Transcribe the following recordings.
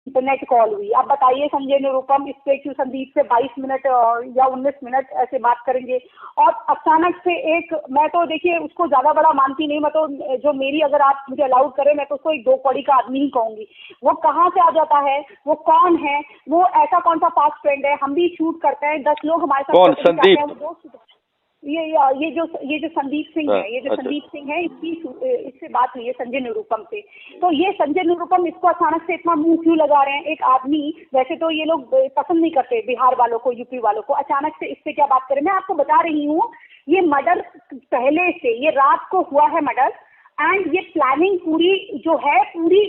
Internet call हुई। अब बताइए संजय निरुपम इस पे क्यों संदीप से 22 मिनट या 19 मिनट ऐसे बात करेंगे। और अचानक से एक, मैं तो देखिए उसको ज्यादा बड़ा मानती नहीं, मैं तो जो मेरी, अगर आप मुझे अलाउड करें मैं तो उसको एक 2 कौड़ी का आदमी ही कहूंगी। वो कहाँ से आ जाता है, वो कौन है, वो ऐसा कौन सा फास्ट फ्रेंड है। हम भी शूट करते हैं, 10 लोग हमारे साथ कौन? संदीप? ये जो संदीप सिंह है, ये जो संदीप सिंह है, इससे बात हुई है संजय निरुपम से। तो ये संजय निरुपम इसको अचानक से इतना मुंह क्यों लगा रहे हैं। एक आदमी, वैसे तो ये लोग पसंद नहीं करते बिहार वालों को, यूपी वालों को, अचानक से इससे क्या बात करें। मैं आपको बता रही हूँ, ये मर्डर पहले से, ये रात को हुआ है मर्डर, एंड ये प्लानिंग पूरी जो है, पूरी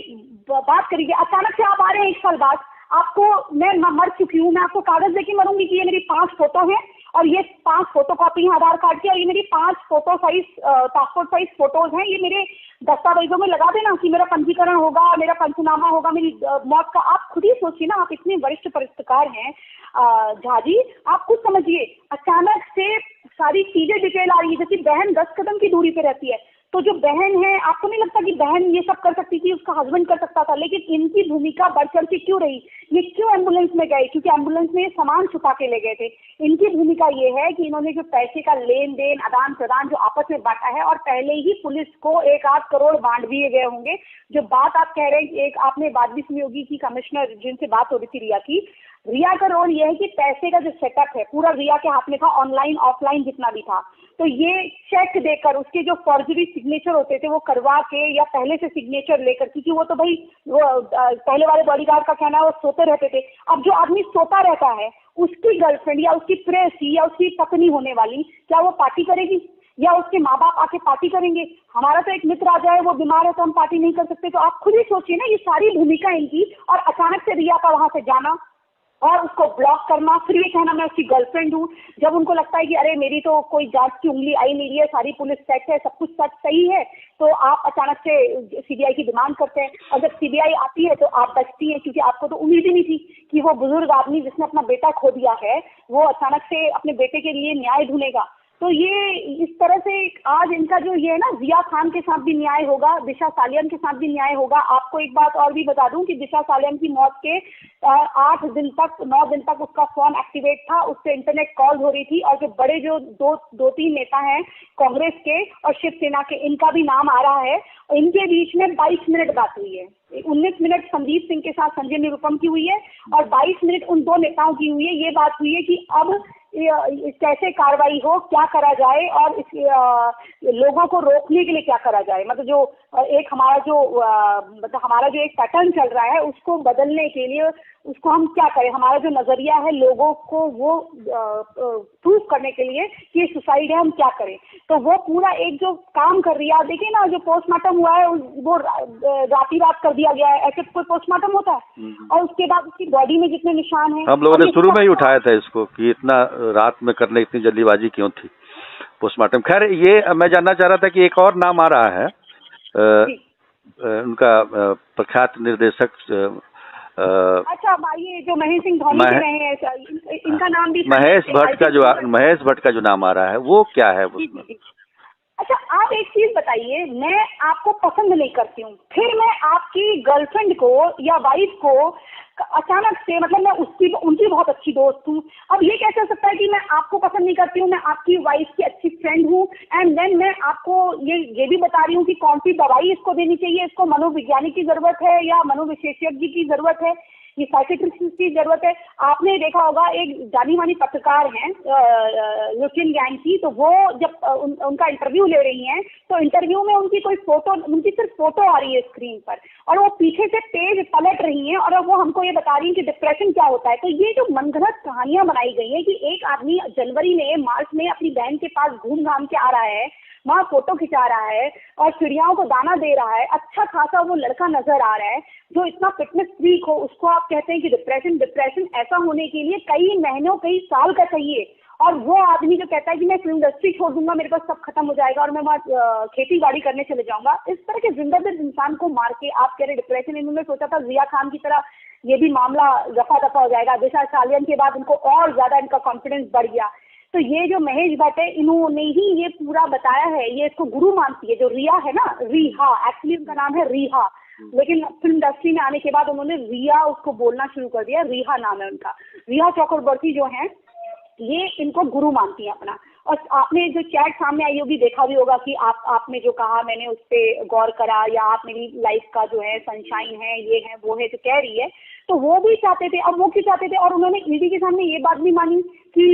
बात करिए। अचानक से आप आ रहे हैं 1 साल बाद, आपको, मैं मर चुकी हूँ, मैं आपको कागज देके मरूंगी कि ये मेरी 5 फोटो हैं और ये 5 फोटो कॉपी है आधार कार्ड की, और ये मेरी 5 photo size passport size photos हैं, ये मेरे दस्तावेजों में लगा देना कि मेरा पंजीकरण होगा, मेरा पंचनामा होगा मेरी मौत का। आप खुद ही सोचिए ना, आप इतने वरिष्ठ पत्रकार हैं झा जी, आप खुद समझिए। अचानक से सारी चीजें डिटेल आ रही है, जैसे बहन 10 कदम की दूरी पे रहती है, तो जो बहन है, आपको नहीं लगता कि बहन ये सब कर सकती थी, उसका हस्बैंड कर सकता था, लेकिन इनकी भूमिका बढ़ चढ़ के क्यों रही। ये क्यों एम्बुलेंस में गए, क्योंकि एम्बुलेंस में सामान छुपा के ले गए थे। इनकी भूमिका ये है कि इन्होंने जो पैसे का लेन देन, आदान प्रदान जो आपस में बांटा है, और पहले ही पुलिस को 1-8 करोड़ बांट दिए गए होंगे। जो बात आप कह रहे हैं, एक आपने बात भी सुनी होगी कि कमिश्नर जिनसे बात हो रही थी रिया का रोल ये है कि पैसे का जो सेटअप है पूरा रिया के हाथ में था, ऑनलाइन ऑफलाइन जितना भी था। तो ये चेक देकर, उसके जो फॉर्जरी सिग्नेचर होते थे वो करवा के, या पहले से सिग्नेचर लेकर, क्योंकि वो तो भाई वो पहले वाले बॉडीगार्ड का कहना है वो सोते रहते थे। अब जो आदमी सोता रहता है, उसकी गर्लफ्रेंड या उसकी प्रेयसी या उसकी पत्नी होने वाली, क्या वो पार्टी करेगी, या उसके माँ बाप आके पार्टी करेंगे। हमारा तो एक मित्र आ जाए, वो बीमार है तो हम पार्टी नहीं कर सकते। तो आप खुद ही सोचिए ना, ये सारी भूमिका इनकी, और अचानक से रिया का वहां से जाना और उसको ब्लॉक करना, फिर ये कहना मैं उसकी गर्लफ्रेंड हूँ। जब उनको लगता है कि अरे मेरी तो कोई जांच की उंगली आई नहीं रही है, सारी पुलिस सेट है, सब कुछ सच सही है, तो आप अचानक से सीबीआई की डिमांड करते हैं। और जब सीबीआई आती है तो आप बचती हैं, क्योंकि आपको तो उम्मीद ही नहीं थी कि वो बुजुर्ग आदमी जिसने अपना बेटा खो दिया है, वो अचानक से अपने बेटे के लिए न्याय ढूंढेगा। तो ये इस तरह से आज इनका जो ये है ना, जिया खान के साथ भी न्याय होगा, दिशा सालियन के साथ भी न्याय होगा। आपको एक बात और भी बता दूं कि दिशा सालियन की मौत के 8 दिन तक, 9 दिन तक उसका फोन एक्टिवेट था, उससे इंटरनेट कॉल हो रही थी। और जो बड़े जो 2-3 नेता हैं कांग्रेस के और शिवसेना के, इनका भी नाम आ रहा है। इनके बीच में 22 मिनट बात हुई है। 19 मिनट संदीप सिंह के साथ संजय निरुपम की हुई है, और 22 मिनट उन 2 नेताओं की हुई है। ये बात हुई है कि अब कैसे कार्रवाई हो, क्या करा जाए, और लोगों को रोकने के लिए क्या करा जाए। मतलब जो एक हमारा जो एक पैटर्न चल रहा है, उसको बदलने के लिए उसको हम क्या करें। हमारा जो नजरिया है लोगों को वो प्रूव करने के लिए कि ये सुसाइड है, हम क्या करें। तो वो पूरा एक जो काम कर रही है, आप देखिए ना, जो पोस्टमार्टम हुआ है वो रात कर दिया गया है। ऐसे कोई पोस्टमार्टम होता है? और उसके बाद उसकी बॉडी में जितने निशान हैं, हम लोगों ने शुरू में ही उठाया था इसको कि इतना रात में करने इतनी जल्दीबाजी क्यों थी पोस्टमार्टम। खैर, ये मैं जानना चाह रहा था कि एक और नाम आ रहा है उनका प्रख्यात निर्देशक, अच्छा, ये जो महेश सिंह धोनी के रहे हैं, इनका नाम भी महेश भट्ट का जो नाम आ रहा है, वो क्या है उसमें? अच्छा, आप एक चीज बताइए, मैं आपको पसंद नहीं करती हूँ, फिर मैं आपकी गर्लफ्रेंड को या वाइफ को अचानक से, मतलब मैं उनकी बहुत अच्छी दोस्त हूँ। अब ये कैसे हो सकता है कि मैं आपको पसंद नहीं करती हूँ, मैं आपकी वाइफ की अच्छी फ्रेंड हूँ, एंड देन मैं आपको ये भी बता रही हूँ कि कौन सी दवाई इसको देनी चाहिए, इसको मनोविज्ञानी की जरूरत है या मनोविशेषज्ञ की जरूरत है, ये साइकियाट्रिस्ट की जरूरत है। आपने देखा होगा, एक जानी मानी पत्रकार हैं लुटिन गैंग की, तो वो जब उनका इंटरव्यू ले रही हैं, तो इंटरव्यू में उनकी सिर्फ फोटो आ रही है स्क्रीन पर, और वो पीछे से पेज पलट रही हैं और वो हमको ये बता रही हैं कि डिप्रेशन क्या होता है। तो ये जो मनगढ़ंत कहानियां बनाई गई हैं कि एक आदमी जनवरी में, मार्च में अपनी बहन के पास घूम घाम के आ रहा है, वहाँ फोटो खिंचा रहा है और चिड़ियाओं को दाना दे रहा है, अच्छा खासा वो लड़का नजर आ रहा है जो इतना फिटनेस फ्रीक हो, उसको आप कहते हैं कि डिप्रेशन ऐसा होने के लिए कई महीनों, कई साल का चाहिए। और वो आदमी जो कहता है कि मैं फिल्म इंडस्ट्री छोड़ दूंगा, मेरे पास सब खत्म हो जाएगा और मैं वहाँ खेती बाड़ी करने चले जाऊंगा, इस तरह के जिंदादिल इंसान को मार के आप कह रहे डिप्रेशन। इन्होंने सोचा था जिया खान की तरह ये भी मामला दफा हो जाएगा, दिशा सालियन के बाद उनको और ज्यादा इनका कॉन्फिडेंस बढ़ गया। तो ये जो महेश भट्ट है, इन्होंने ही ये पूरा बताया है, ये इसको गुरु मानती है, जो रिया है ना, रिहा, एक्चुअली उनका नाम है रिहा। लेकिन फिल्म इंडस्ट्री में आने के बाद उन्होंने रिया उसको बोलना शुरू कर दिया। रिया नाम है उनका। रिया चक्रवर्ती जो है ये इनको गुरु मानती है अपना। और आपने जो चैट सामने आई होगी देखा भी होगा कि आपने जो कहा मैंने उस पर गौर करा, या आप मेरी लाइफ का जो है सनशाइन है, ये है वो है जो कह रही है, तो वो भी चाहते थे। अब वो क्यों चाहते थे? और उन्होंने ईडी के सामने ये बात भी मानी कि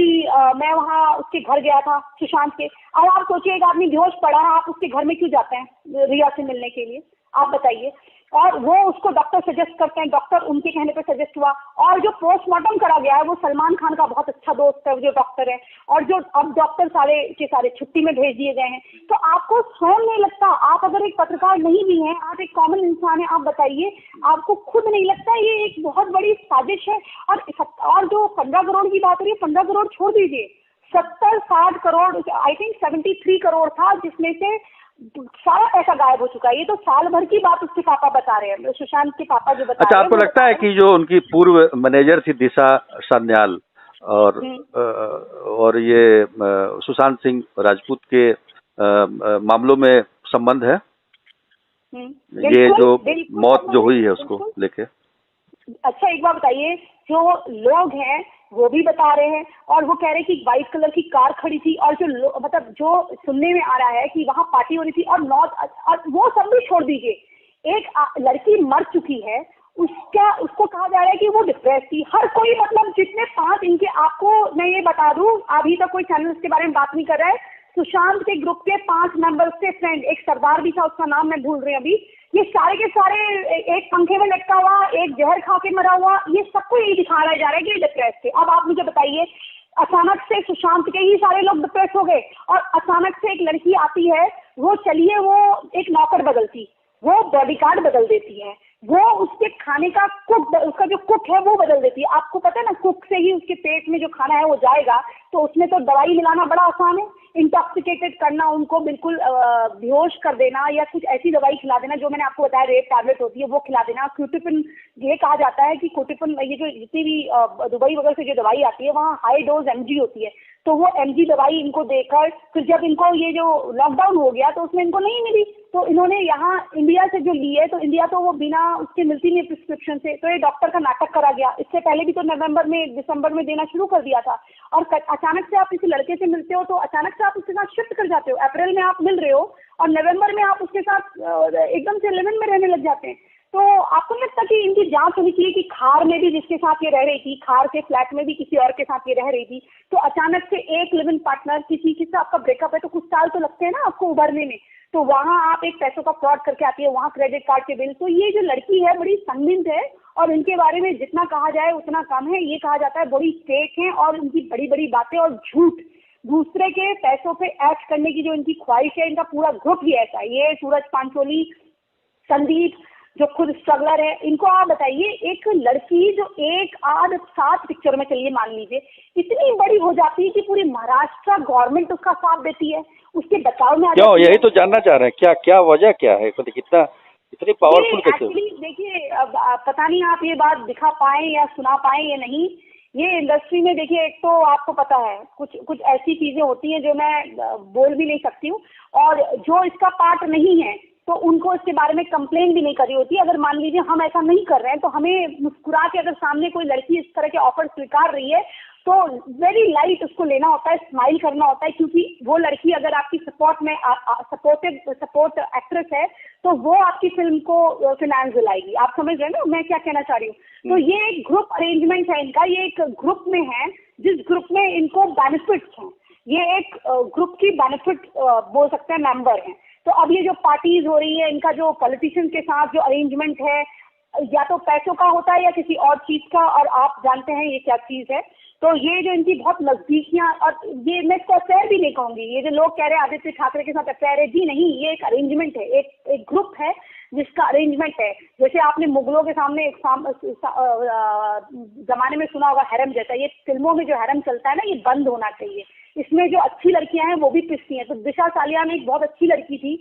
मैं वहाँ उसके घर गया था सुशांत के। अब आप सोचिए एक आदमी बेहोश पड़ा है, आप उसके घर में क्यों जाते हैं रिया से मिलने के लिए? आप बताइए। और वो उसको डॉक्टर सजेस्ट करते हैं, डॉक्टर उनके कहने पे सजेस्ट हुआ। और जो पोस्टमार्टम करा गया है वो सलमान खान का बहुत अच्छा दोस्त है जो डॉक्टर है, और जो अब डॉक्टर सारे के सारे छुट्टी में भेज दिए गए हैं। तो आपको स्वयं नहीं लगता, आप अगर एक पत्रकार नहीं भी हैं, आप एक कॉमन इंसान है, आप बताइए आपको खुद नहीं लगता ये एक बहुत बड़ी साजिश है? और जो 15 करोड़ की बात हो रही है, 15 करोड़ छोड़ दीजिए, 70-60 करोड़, आई थिंक 73 करोड़ था, जिसमें से सारा पैसा गायब हो चुका है। ये तो साल भर की बात उसके पापा बता रहे हैं, सुशांत के पापा जो बता अच्छा, रहे हैं। आपको लगता है कि जो उनकी पूर्व मैनेजर थी दिशा सान्याल और ये सुशांत सिंह राजपूत के मामलों में संबंध है? ये जो मौत जो हुई है उसको लेके? अच्छा एक बात बताइए, जो लोग हैं वो भी बता रहे हैं, और वो कह रहे हैं कि व्हाइट कलर की कार खड़ी थी, और जो मतलब जो सुनने में आ रहा है कि वहां पार्टी हो रही थी, और वो सब भी छोड़ दीजिए, एक लड़की मर चुकी है, उसको कहा जा रहा है कि वो डिप्रेस थी। हर कोई मतलब जितने 5 इनके, आपको मैं ये बता दूं, अभी तक कोई चैनल इसके बारे में बात नहीं कर रहा है। सुशांत के ग्रुप के 5 मेंबर्स के फ्रेंड, एक सरदार भी था, उसका नाम मैं भूल रही हूँ अभी, ये सारे के सारे एक पंखे में लटका हुआ, एक जहर खा के मरा हुआ, ये सबको यही दिखाया जा रहा है कि ये डिप्रेस थे। अब आप मुझे बताइए, अचानक से सुशांत के ही सारे लोग डिप्रेस हो गए, और अचानक से एक लड़की आती है, वो चलिए वो एक नौकर बदलती, वो बॉडीगार्ड बदल देती है, वो उसके खाने का कुक, उसका जो कुक है वो बदल देती है। आपको पता है ना, कुक से ही उसके पेट में जो खाना है वो जाएगा, तो उसमें तो दवाई मिलाना बड़ा आसान है, इंटॉक्सिकेटेड करना, उनको बिल्कुल बेहोश कर देना, या कुछ ऐसी दवाई खिला देना जो मैंने आपको बताया रेड टैबलेट होती है वो खिला देना। क्यूटिपिन, ये कहा जाता है कि क्यूटिपिन, ये जो जितनी भी दुबई वगैरह से जो दवाई आती है वहाँ हाई डोज एमजी होती है, तो वो एमजी दवाई इनको देकर फिर जब इनको ये जो लॉकडाउन हो गया तो उसमें इनको नहीं मिली, तो इन्होंने यहाँ इंडिया से जो ली है, तो इंडिया तो वो बिना उसके मिलती नहीं प्रिस्क्रिप्शन से, तो ये डॉक्टर का नाटक करा गया। इससे पहले भी तो नवंबर में दिसंबर में देना शुरू कर दिया था, और अचानक से आप किसी लड़के से मिलते हो तो अचानक से आप उसके साथ शिफ्ट कर जाते हो। अप्रैल में आप मिल रहे हो और नवंबर में आप उसके साथ एकदम से लिव इन में रहने लग जाते हैं। तो आपको नहीं लगता कि इनकी जांच होनी चाहिए कि खार में भी जिसके साथ ये रह रही थी, खार के फ्लैट में भी किसी और के साथ ये रह रही थी, तो अचानक से एक लिव इन पार्टनर किसी से आपका ब्रेकअप है तो कुछ साल तो लगते हैं ना आपको उभरने में, तो वहाँ आप एक पैसों का फ्रॉड करके आती है, वहाँ क्रेडिट कार्ड के बिल। तो ये जो लड़की है बड़ी संदिग्ध है, और इनके बारे में जितना कहा जाए उतना कम है। ये कहा जाता है बड़ी फेक है, और इनकी बड़ी बड़ी बातें और झूठ, दूसरे के पैसों पे ऐश करने की जो इनकी ख्वाहिश है, इनका पूरा ग्रुप ही ऐसा है। ये सूरज पांचोली, संदीप जो खुद स्ट्रगलर है, इनको आप बताइए, एक लड़की जो 1-8-7 पिक्चर में, चलिए मान लीजिए, इतनी बड़ी हो जाती है कि पूरी महाराष्ट्र गवर्नमेंट उसका साथ देती है, उसके बचाव में। क्यों? यही तो जानना चाह रहे हैं, क्या क्या वजह क्या है, कितना इतनी पावरफुल कैसे? एक्चुअली देखिए, अब पता नहीं आप ये बात दिखा पाए या सुना पाए या नहीं, ये इंडस्ट्री में देखिए, एक तो आपको पता है कुछ ऐसी चीजें होती हैं जो मैं बोल भी नहीं सकती हूँ, और जो इसका पार्ट नहीं है तो उनको इसके बारे में कंप्लेन भी नहीं करी होती। अगर मान लीजिए हम ऐसा नहीं कर रहे हैं, तो हमें मुस्कुरा के अगर सामने कोई लड़की इस तरह के ऑफर स्वीकार रही है तो वेरी लाइट उसको लेना होता है, स्माइल करना होता है, क्योंकि वो लड़की अगर आपकी सपोर्ट में सपोर्ट एक्ट्रेस है तो वो आपकी फिल्म को फिनांस दिलाएगी। आप समझ रहे हैं ना मैं क्या कहना चाह रही हूँ? तो ये एक ग्रुप अरेंजमेंट है इनका, ये एक ग्रुप में है जिस ग्रुप में इनको बेनिफिट्स हैं, ये एक ग्रुप की बेनिफिट बोल सकते हैं, मेंबर हैं। तो अब ये जो पार्टीज हो रही है, इनका जो पॉलिटिशियन के साथ जो अरेंजमेंट है, या तो पैसों का होता है या किसी और चीज का, और आप जानते हैं ये क्या चीज है। तो ये जो इनकी बहुत नजदीकियां, और ये मैं इसको अफेयर भी नहीं कहूंगी, ये जो लोग कह रहे हैं आदित्य ठाकरे के साथ अफेयर है, जी नहीं, ये एक अरेंजमेंट है, एक ग्रुप है जिसका अरेंजमेंट है। जैसे आपने मुगलों के सामने एक जमाने में सुना होगा हैरम जैसा, ये फिल्मों में जो हैरम चलता है ना, ये बंद होना चाहिए। इसमें जो अच्छी लड़कियां हैं वो भी पिसती हैं। तो दिशा सालियान एक बहुत अच्छी लड़की थी,